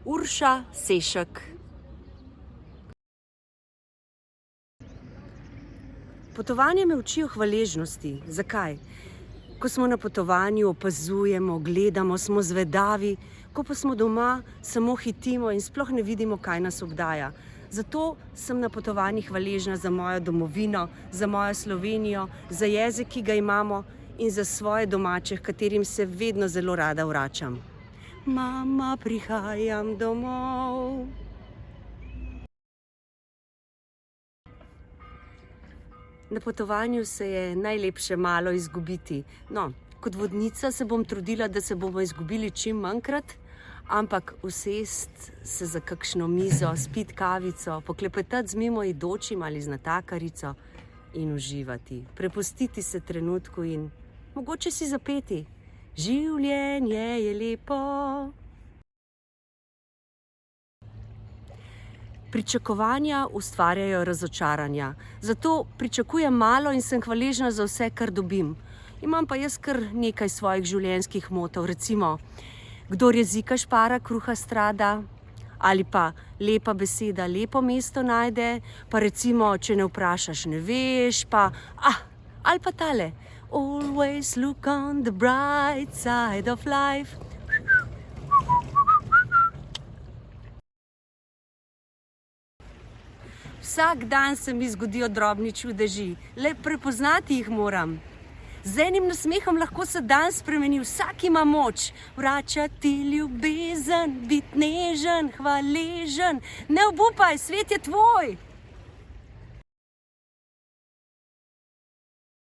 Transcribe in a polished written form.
Urša Sešek. Potovanje me učijo hvaležnosti. Zakaj? Ko smo na potovanju, opazujemo, gledamo, smo zvedavi, ko pa smo doma, samo hitimo in sploh ne vidimo, kaj nas obdaja. Zato sem na potovanjih hvaležna za mojo domovino, za mojo Slovenijo, za jezik, ki ga imamo in za svoje domače, h katerim se vedno zelo rada vračam. Mama, prihajam domov. Na potovanju se je najlepše malo izgubiti. No, kot vodnica se bom trudila, da se bomo izgubili čim manjkrat, ampak usest se za kakšno mizo, spit kavico, poklepetati z mimoidočim ali z natakarico in uživati. Prepustiti se trenutku in mogoče si zapeti. Življenje je lepo. Pričakovanja ustvarjajo razočaranja. Zato pričakujem malo in sem hvaležna za vse, kar dobim. Imam pa jaz kar nekaj svojih življenjskih motov. Recimo, kdor jezika špara, kruha strada. Ali pa lepa beseda lepo mesto najde. Pa recimo, če ne vprašaš, ne veš. Ali pa tale. Always look on the bright side of life. Vsak dan se mi zgodijo drobni čudeži, le prepoznati jih moram. Z enim nasmehom lahko se dan spremeni, vsak ima moč. Vračati ljubezen, biti nežen, hvaležen. Ne obupaj, svet je tvoj!